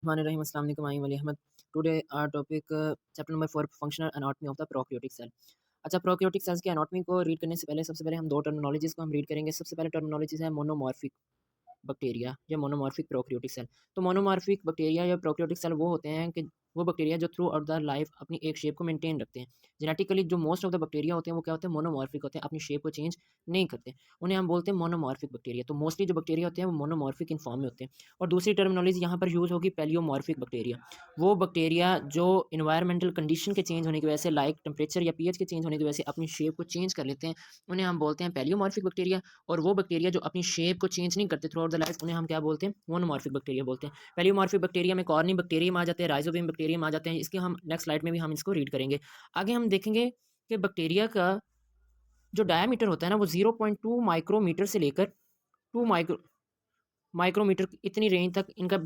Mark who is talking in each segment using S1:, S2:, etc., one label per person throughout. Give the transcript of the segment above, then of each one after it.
S1: Bismillahirrahmanirrahim. Assalamu alaikum. I am Ali Ahmed. Today our topic chapter number 4 functional anatomy of the prokaryotic cell. अच्छा prokaryotic cells की anatomy को read करने से पहले सबसे पहले हम दो टर्मिनोलॉजीज को हम रीड करेंगे। सबसे पहले टर्मिनोलॉजीज है मोनोमॉर्फिक बैक्टीरिया या मोनोमॉर्फिक प्रोकैरियोटिक सेल। तो मोनोमॉर्फिक बैक्टीरिया या प्रोकैरियोटिक सेल वो होते हैं कि वो बैक्टीरिया जो थ्रू आउट द लाइफ अपनी एक शेप को मेंटेन रखते हैं। जेनेटिकली जो मोस्ट ऑफ द बैक्टीरिया होते हैं वो क्या होते हैं, मोनोमॉर्फिक होते हैं, अपनी शेप को चेंज नहीं करते, उन्हें हम बोलते हैं मोनोमॉर्फिक बैक्टीरिया। तो मोस्टली जो बैक्टीरिया होते हैं वो मोनोमॉर्फिक इन फॉर्म में होते हैं। और दूसरी टर्मिनोलॉजी यहाँ पर यूज़ होगी पैलियोमॉर्फिक बैक्टीरिया। वो बैक्टीरिया जो इन्वायरमेंटल कंडीशन के चेंज होने की वजह से, लाइक टेम्परेचर या पीएच के चेंज होने की वजह से अपनी शेप को चेंज कर लेते हैं, उन्हें हम बोलते हैं पैलियोमॉर्फिक बैक्टीरिया। और वो बैक्टीरिया जो अपनी शेप को चेंज नहीं करते थ्रू आउट द लाइफ, उन्हें हम क्या बोलते हैं, मोनोमॉर्फिक बैक्टीरिया बोलते हैं। पैलियोमॉर्फिक बैक्टीरिया में कॉर्नी बैक्टीरियम आ जाते हैं, राइजोबियम बैक्टीरियम आ जाते हैं। इसके हम नेक्स्ट स्लाइड में भी हम इसको रीड करेंगे। आगे हम देखेंगे कि बैक्टीरिया का जो डायामीटर होता है ना वो 0.2 माइक्रोमीटर से लेकर 2 माइक्रोमीटर इतनी रेंज तक इनका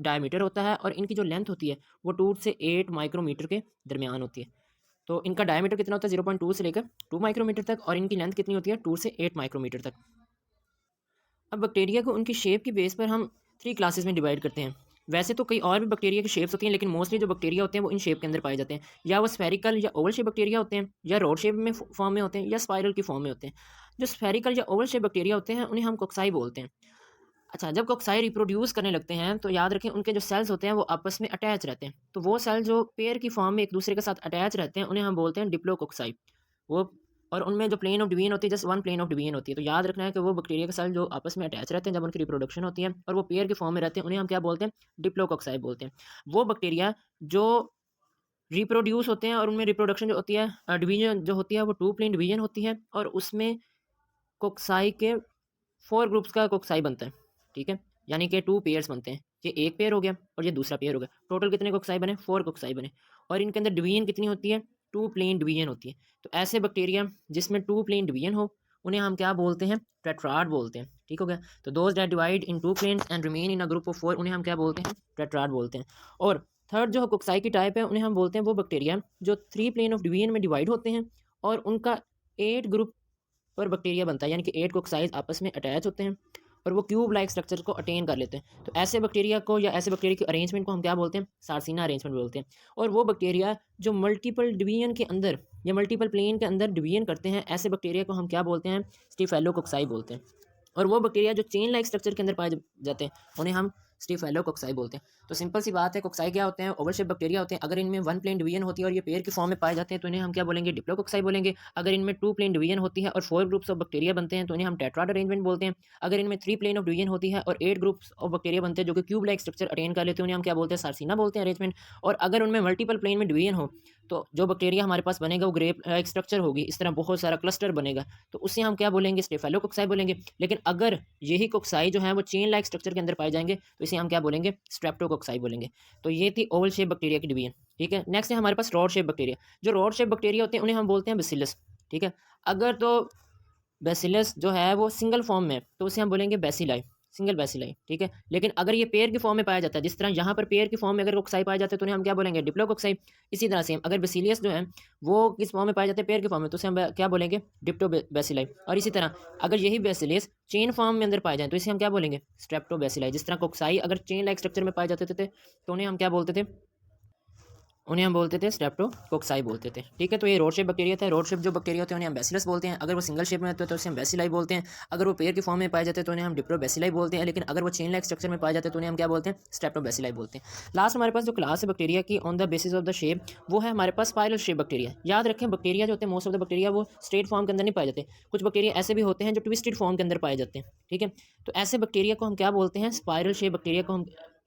S1: डायमीटर होता है। और इनकी जो लेंथ होती है वो 2 से 8 माइक्रोमीटर के दरमियान होती है। तो इनका डायमीटर कितना होता है, 0.2 से लेकर 2 माइक्रोमीटर तक, और इनकी लेंथ कितनी होती है, 2 से 8 माइक्रोमीटर तक। अब बैक्टीरिया को उनकी शेप की बेस पर हम 3 क्लासेस में डिवाइड करते हैं। वैसे तो कई और भी बैक्टीरिया की शेप्स होती हैं, लेकिन मोस्टली जो बैक्टीरिया होते हैं वो इन शेप के अंदर पाए जाते हैं। या वो स्फेरिकल या ओवल शेप बैक्टीरिया होते हैं, या रोड शेप में फॉर्म में होते हैं, या स्पाइरल की फॉर्म में होते हैं। जो स्फेरिकल या ओवल शेप बैक्टीरिया होते हैं उन्हें हम कोक्साई बोलते हैं। अच्छा, जब कोक्साई रिप्रोड्यूस करने लगते हैं तो याद रखें उनके जो सेल्स होते हैं वो आपस में अटैच रहते हैं। तो वो सेल जो पेयर की फॉर्म में एक दूसरे के साथ अटैच रहते हैं उन्हें हम बोलते हैं डिप्लोकोक्साई। वो और उनमें जो प्लेन ऑफ डिवीजन होती है, just one plane of division होती है। तो याद रखना है कि वो बैक्टीरिया के सेल जो आपस में अटैच रहते हैं जब उनकी रिप्रोडक्शन होती है और वो पेयर के फॉर्म में रहते हैं, उन्हें हम क्या बोलते हैं, डिप्लोकोक्साई बोलते हैं। वो बैक्टीरिया जो रिप्रोड्यूस होते हैं और उनमें रिप्रोडक्शन जो होती है, डिवीजन जो होती है वो टू प्लेन डिवीजन होती है, और उसमें कोक्साई के 4 ग्रुप्स का कोक्साई बनता है। ठीक है, यानी कि 2 पेयर्स बनते हैं। ये एक पेयर हो गया और ये दूसरा पेयर हो गया। टोटल कितने कोक्साई बने, 4 कोक्साई बने। और इनके अंदर डिवीजन कितनी होती है, 2 प्लेन डिवीजन होती है। तो ऐसे बैक्टीरिया जिसमें 2 प्लेन डिवीजन हो उन्हें हम क्या बोलते हैं, टेट्राड बोलते हैं। ठीक हो गया। तो those that divide in 2 planes and remain in a group of 4 उन्हें हम क्या बोलते हैं, टेट्राड बोलते हैं। और थर्ड जो कोक्साई की टाइप है उन्हें हम बोलते हैं वो बैक्टीरिया जो 3 प्लेन ऑफ डिवीजन में डिवाइड होते हैं और उनका 8 ग्रुप पर बैक्टीरिया बनता है, यानी कि 8 कोक्साइज आपस में अटैच होते हैं और वो क्यूब लाइक स्ट्रक्चर को अटेन कर लेते हैं। तो ऐसे बैक्टीरिया को या ऐसे बैक्टीरिया की अरेंजमेंट को हम क्या बोलते हैं, सार्सिना अरेंजमेंट बोलते हैं। और वो बैक्टीरिया जो मल्टीपल डिवीजन के अंदर या मल्टीपल प्लेन के अंदर डिवीजन करते हैं, ऐसे बैक्टीरिया को हम क्या बोलते हैं, स्टीफेलोकोक्साई बोलते हैं। और वो बैक्टीरिया जो चेन लाइक स्ट्रक्चर के अंदर पाए जाते हैं उन्हें हम स्टीफेलोकोक्साई बोलते हैं। तो सिंपल सी बात है, कोक्साई क्या होते हैं, ओवल शेप बैक्टीरिया होते हैं। अगर इनमें 1 प्लेन डिवीजन होती है और ये पेयर की फॉर्म में पाए जाते हैं तो इन्हें हम क्या बोलेंगे, डिप्लोकोक्साई बोलेंगे। अगर इनमें 2 प्लेन डिवीजन होती है और 4 ग्रुप्स ऑफ बैक्टीरिया बनते हैं तो इन्हें हम टेट्राड अरेंजमेंट बोलते हैं। अगर इनमें 3 प्लेन ऑफ डिवीजन होती है और 8 ग्रुप्स ऑफ बैक्टीरिया बनते हैं जो कि क्यूब लाइक स्ट्रक्चर अटेन कर लेते हैं, उन्हें हम क्या बोलते हैं, सार्सिना बोलते हैं अरेंजमेंट। और अगर उनमें मल्टीपल प्लेन में डिवीजन हो तो जो बैक्टीरिया हमारे पास बनेगा वो ग्रेप एक स्ट्रक्चर होगी, इस तरह बहुत सारा क्लस्टर बनेगा, तो उसे हम क्या बोलेंगे, स्टेफेलोकोक्साई बोलेंगे। लेकिन अगर यही कोक्साई जो है वो चेन लाइक स्ट्रक्चर के अंदर पाए जाएंगे तो इसे हम क्या बोलेंगे, स्ट्रेप्टोकोक्साई बोलेंगे। तो ये थी ओवल शेप बैक्टीरिया की डिवीजन। ठीक है, नेक्स्ट है हमारे पास रॉड शेप बैक्टीरिया। जो रॉड शेप बैक्टीरिया होते हैं उन्हें हम बोलते हैं बेसिलस। ठीक है, अगर तो बेसिलस जो है वो सिंगल फॉर्म में तो उसे हम बोलेंगे बेसिलाई, सिंगल बेसिलाई। ठीक है, लेकिन अगर ये पेयर की फॉर्म में पाया जाता है, जिस तरह यहाँ पर पेयर की फॉर्म में अगर कोक्साई पाया जाता है तो उन्हें हम क्या बोलेंगे, डिप्लोकोक्साई। इसी तरह से अगर बेसिलियस जो है वो किस फॉर्म में पाए जाते हैं, पेयर की फॉर्म में, तो उसे हम क्या बोलेंगे, डिप्टो बेसिलाई। और इसी तरह अगर यही बेसिलियस चेन फॉर्म में अंदर पाए जाए तो इसे हम क्या बोलेंगे, स्ट्रेप्टो बेसिलाई। जिस तरह कोक्साई अगर चेन लाइक स्ट्रक्चर में पाए जाते थे तो उन्हें हम क्या बोलते थे, उन्हें हम बोलते थे स्ट्रेप्टोकोक्साई बोलते थे। ठीक है, तो ये रोड शेप बैक्टीरिया था। रोड शेप जो बैक्टीरिया होते हैं उन्हें हम बेसिलस बोलते हैं। अगर वो सिंगल शेप में होते हैं तो उसे हम बेसिलाई बोलते हैं। अगर वो पेयर की फॉर्म में पाए जाते हैं तो उन्हें हम डिप्लोबेसिलाई बोलते हैं। लेकिन अगर वो चेन लाइक स्ट्रक्चर में पाए जाते हैं तो उन्हें हम क्या बोलते हैं, स्ट्रेप्टोबेसिलाई बोलते हैं। लास्ट हमारे पास जो क्लास है बैक्टीरिया की on the basis of the shape, वो है हमारे पास स्पाइरल शेप बैक्टीरिया। याद रखें, बैक्टीरिया जो होते हैं मोस्ट ऑफ द बैक्टीरिया वो स्ट्रेट फॉर्म के अंदर नहीं पाए जाते। कुछ बैक्टीरिया ऐसे भी होते हैं जो ट्विस्टेड फॉर्म के अंदर पाए जाते हैं। ठीक है, तो ऐसे बैक्टीरिया को हम क्या बोलते हैं, स्पाइरल शेप बैक्टीरिया को हम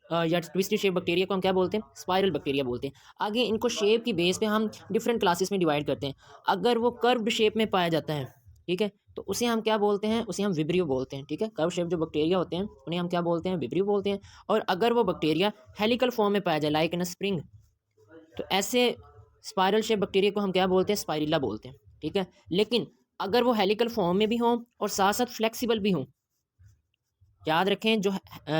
S1: या ट्विस्टेड शेप बैक्टीरिया को हम क्या बोलते हैं, स्पाइरल बैक्टीरिया बोलते हैं। आगे इनको शेप की बेस पे हम डिफरेंट क्लासेस में डिवाइड करते हैं। अगर वो कर्व्ड शेप में पाया जाता है, ठीक है, तो उसे हम क्या बोलते हैं, उसे हम विब्रियो बोलते हैं। ठीक है, कर्व शेप जो बैक्टीरिया होते हैं उन्हें हम क्या बोलते हैं, विब्रियो बोलते हैं। और अगर वो बैक्टीरिया हेलिकल फॉर्म में पाया जाए, लाइक इन स्प्रिंग, तो ऐसे स्पाइरल शेप बैक्टीरिया को हम क्या बोलते हैं, स्पाइरिला बोलते हैं। ठीक है, लेकिन अगर वो हेलिकल फॉर्म में भी हों और साथ साथ फ्लेक्सिबल भी हों, याद रखें जो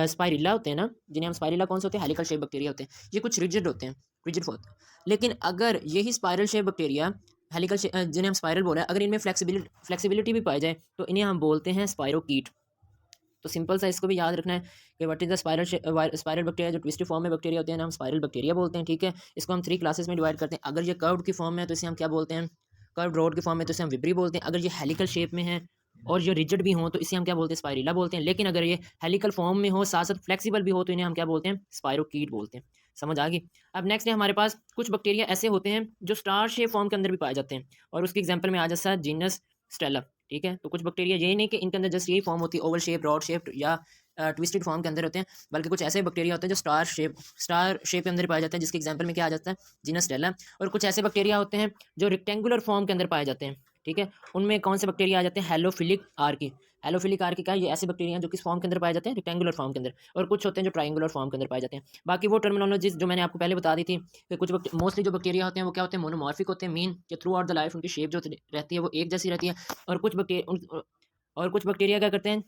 S1: स्पाइरिला होते हैं ना, जिन्हें हम स्पाइरिला कौन से होते हैं, हेलिकल शेप बैक्टीरिया होते हैं, ये कुछ रिजिड होते हैं, रिजिड होते हैं। लेकिन अगर यही स्पाइरल शेप बैक्टीरिया हेलिकल जिन्हें हम स्पाइरल बोल रहे हैं, अगर इनमें फ्लेक्सिबिलिटी भी पाई जाए तो इन्हें हम बोलते हैं स्पाइरोकीट। तो सिंपल सा इसको भी याद रखना है कि what is the spiral bacteria, जो ट्विस्टेड फॉर्म में बैक्टीरिया होते हैं हम स्पाइरल बैक्टीरिया बोलते हैं, ठीक है। इसको हम 3 क्लासेस में डिवाइड करते हैं। अगर ये कर्व्ड की फॉर्म में है तो इसे हम क्या बोलते हैं, कर्व्ड रोड की फॉर्म में तो इसे हम विब्री बोलते हैं। अगर ये हेलिकल शेप में है और ये रिजिड भी हो तो इसे हम क्या बोलते हैं, स्पाइरिला बोलते हैं। लेकिन अगर ये हेलिकल फॉर्म में हो साथ साथ फ्लेक्सिबल भी हो तो इन्हें हम क्या बोलते हैं, स्पाइरोकीट बोलते हैं। समझ आ गई। अब नेक्स्ट है हमारे पास कुछ बैक्टीरिया ऐसे होते हैं जो स्टार शेप फॉर्म के अंदर भी पाए जाते हैं, और उसकी एग्जांपल में आ जाता है जीनस स्टेला, ठीक है। तो कुछ बैक्टीरिया ये नहीं कि इनके अंदर जस्ट यही फॉर्म होती है, ओवल शेप, रॉड शेप या ट्विस्टेड फॉर्म के अंदर होते हैं, बल्कि कुछ ऐसे बैक्टीरिया होते हैं जो स्टार शेप के अंदर पाए जाते हैं, जिसके एग्जांपल में क्या आ जाता है, जीनस स्टेला। और कुछ ऐसे बैक्टीरिया होते हैं जो रेक्टेंगुलर फॉर्म के अंदर पाए जाते हैं, ठीक है। उनमें कौन से बैक्टीरिया आ जाते हैं, हेलोफिलिक आर्की। हेलोफिलिक आर्की का ये ऐसे बैक्टीरिया हैं जो किस फॉर्म के अंदर पाए जाते हैं, रेक्टेंगुलर फॉर्म के अंदर। और कुछ होते हैं जो ट्रायंगुलर फॉर्म के अंदर पाए जाते हैं। बाकी वो टर्मिनोलॉजीज जो मैंने आपको पहले बता दी थी कि कुछ मोस्टली जो बैक्टीरिया होते हैं वो क्या होते हैं, मोनोमॉर्फिक होते हैं, मीन कि थ्रू आउट द लाइफ उनकी शेप जो रहती है वो एक जैसी रहती है। और कुछ बैक्टीरिया क्या करते हैं,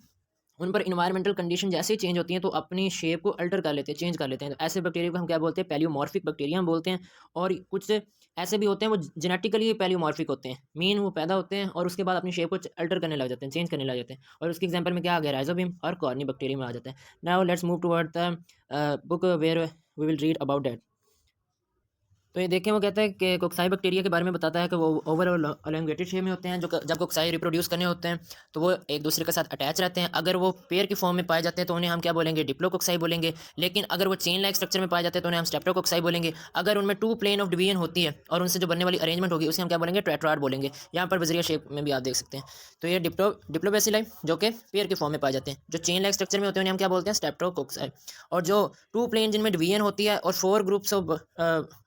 S1: उन पर इन्वायरमेंटल कंडीशन जैसे ही चेंज होती हैं तो अपनी शेप को अल्टर कर लेते हैं, चेंज कर लेते हैं। तो ऐसे बैक्टीरिया को हम क्या बोलते हैं, पैलियोमॉर्फिक बैक्टीरिया हम बोलते हैं। और कुछ ऐसे भी होते हैं वो जेनेटिकली पैलियोमॉर्फिक होते हैं, मीन वो पैदा होते हैं और उसके बाद अपनी शेप को अल्टर करने लग जाते हैं, चेंज करने लग जाते हैं। और उसके एग्जांपल में क्या आ गया, राइजोबियम और कॉर्नी बैक्टीरिया में आ जाता है। Now let's move toward the book where we will read about that. तो ये देखें, वो कहता है कि कोक्साई बैक्टीरिया के बारे में बताता है कि वो ओवरऑल एलोंगेटेड शेप में होते हैं। जो जब कोक्साई रिप्रोड्यूस करने होते हैं तो वो एक दूसरे के साथ अटैच रहते हैं। अगर वो पेयर की फॉर्म में पाए जाते हैं तो उन्हें हम क्या बोलेंगे, डिप्लोकोक्साई बोलेंगे। लेकिन अगर वो चेन लाइक स्ट्रक्चर में पाए जाते हैं तो उन्हें हम स्टेप्टोकोक्साई बोलेंगे। अगर उनमें 2 प्लेन ऑफ डिवीजन होती है और उनसे जो बनने वाली अरेंजमेंट होगी उसे हम क्या बोलेंगे, टेट्राड बोलेंगे। यहाँ पर वजरिया शेप में भी आप देख सकते हैं। तो ये डिप्लोबेसिलाई जो कि पेयर की फॉर्म में पाए जाते हैं। जो चेन लाइक स्ट्रक्चर में होते हैं उन्हें हम क्या बोलते हैं, स्टेप्टोकोक्साई। और जो 2 प्लेन जिनमें डिवीजन होती है और 4 groups of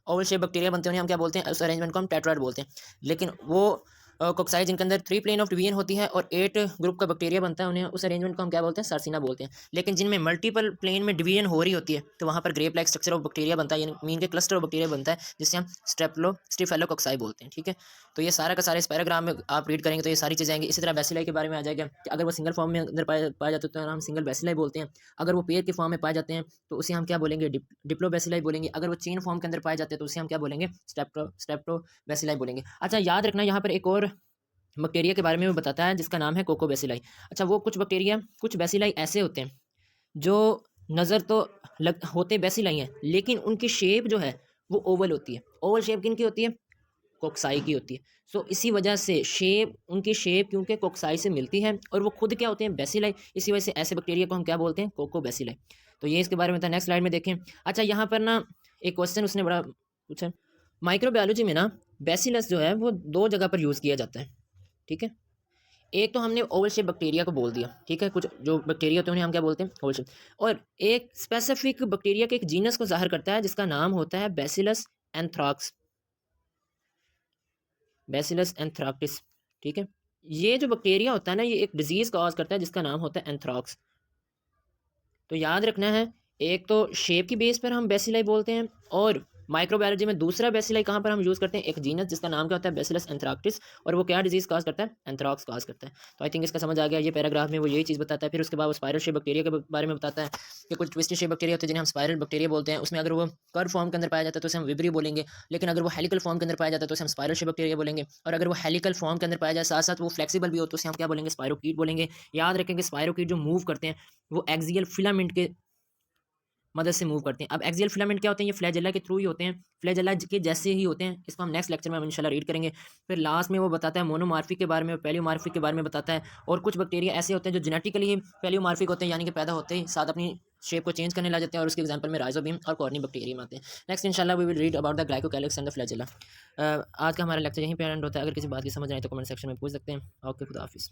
S1: Oval shape bacteria बनते हैं उन्हें हम क्या बोलते हैं, उस अरेंजमेंट को हम टेट्राड बोलते हैं। लेकिन वो कोक्साई जिनके अंदर 3 प्लेन ऑफ डिवीजन होती है और 8 ग्रुप का बैक्टीरिया बनता है उन्हें उस अरेंजमेंट को हम क्या बोलते हैं, सर्सिना बोलते हैं। लेकिन जिनमें मल्टीपल प्लेन में डिवीजन हो रही होती है तो वहाँ पर grape like structure of bacteria बनता है, यानी मीन के क्लस्टर ऑफ बैक्टीरिया बनता है, जिससे हम स्टेफेलोकोक्साई बोलते हैं, ठीक है। तो ये सारा का सारा इस पैराग्राफ में आप रीड करेंगे तो ये सारी चीज़ें आएंगी। इसी तरह बेसिलाई के बारे में आ जाएगा कि अगर वो सिंगल फॉर्म में अंदर पाए जाते हैं तो हम सिंगल बेसिलाई बोलते हैं। अगर वो पेयर के फॉर्म में पाए जाते हैं तो उसे हम क्या बोलेंगे, डिप्लोबेसिलाई बोलेंगे। अगर वो चेन फॉर्म के अंदर पाए जाते हैं तो उसे हम क्या बोलेंगे, स्टेप्टोबेसिलाई बोलेंगे। अच्छा, याद रखना यहाँ पर एक और बैक्टीरिया के बारे में भी बताता है जिसका नाम है कोकोबेसिलाई। अच्छा, वो कुछ बेसिलाई ऐसे होते हैं जो नज़र तो होते बेसिलाई हैं, लेकिन उनकी शेप जो है वो ओवल होती है। ओवल शेप किनकी होती है, कोक्साई की होती है। सो इसी वजह से उनकी शेप क्योंकि कोक्साई से मिलती है और वो खुद क्या होते हैं, बेसिलाई। इसी वजह से ऐसे बैक्टीरिया को हम क्या बोलते हैं, कोकोबेसिलाई। तो ये इसके बारे में था। नेक्स्ट स्लाइड में देखें। अच्छा, यहाँ पर ना एक क्वेश्चन उसने बड़ा पूछा। माइक्रोबायोलॉजी में ना बेसिलस जो है वो 2 जगह पर यूज़ किया जाता है, ठीक है। एक तो हमने ओवल शेप बैक्टीरिया को बोल दिया, ठीक है। कुछ जो बैक्टीरिया होते हैं उन्हें हम क्या बोलते हैं, ओवल शेप। और एक स्पेसिफिक बैक्टीरिया के एक जीनस को ज़ाहिर करता है जिसका नाम होता है बेसिलस एंथ्राक्स, बेसिलस एंथ्राक्टिस, ठीक है। ये जो बैक्टीरिया होता है ना, ये एक डिजीज़ कॉज करता है जिसका नाम होता है एंथ्राक्स। तो याद रखना है, एक तो शेप की बेस पर हम बेसिलाई बोलते हैं, और माइक्रोबायोलॉजी में दूसरा बेसिलाई कहाँ पर हम यूज़ करते हैं, एक जीनस जिसका नाम क्या होता है, बेसिलस एंथ्राक्टिस। और वो क्या डिजीज़ काज करता है, एंथ्राक्स काज करता है। तो आई थिंक इसका समझ आ गया। ये पैराग्राफ में वो यही चीज़ बताता है। फिर उसके बाद वो स्पाइरल शेप बैक्टीरिया के बारे में बताता है कि कुछ ट्विस्टेड शेप बैक्टीरिया होते हैं जिन्हें हम स्पाइरल बैक्टीरिया बोलते हैं। उसमें अगर वो कर्व फॉर्म के अंदर पाया जाता है तो उसे हम विब्री बोलेंगे। लेकिन अगर वो हेलिकल फॉर्म के अंदर पाया जाता है तो उसे हम स्पाइरल शेप बैक्टीरिया बोलेंगे। और अगर वो हेलिकल फॉर्म के अंदर पाया जाए साथ साथ वो फ्लेक्सिबल भी हो तो उसे हम क्या बोलेंगे, स्पाइरोकीट बोलेंगे। याद रखें कि स्पाइरोकीट जो मूव करते हैं वो एक्सियल फिलामेंट के मदद से मूव करते हैं। अब एक्सियल फिलामेंट क्या होते हैं, ये फ्लैजेला के थ्रू ही होते हैं, फ्लैजेला के जैसे ही होते हैं। इसको हम नेक्स्ट लेक्चर में हम इंशाल्लाह रीड करेंगे। फिर लास्ट में वो बताता है मोनोमार्फिक के बारे में, पैलियोमार्फिक के बारे में बताता है। और कुछ बैक्टीरिया ऐसे होते हैं जो जेनेटिकली ही पैलियोमार्फिक होते हैं, यानी कि पैदा होते ही साथ अपनी शेप को चेंज करने लग जाते हैं। और उसके एग्जांपल में राइजोबियम और कॉर्नी बैक्टीरिया में आते हैं। नेक्स्ट इंशाल्लाह we will read about the glycocalyx and the flagella. आज का हमारा लेक्चर यहीं पे एंड होता है। अगर किसी बात की समझ आए तो कमेंट सेक्शन में पूछ सकते हैं। ओके, खुदा हाफिज़।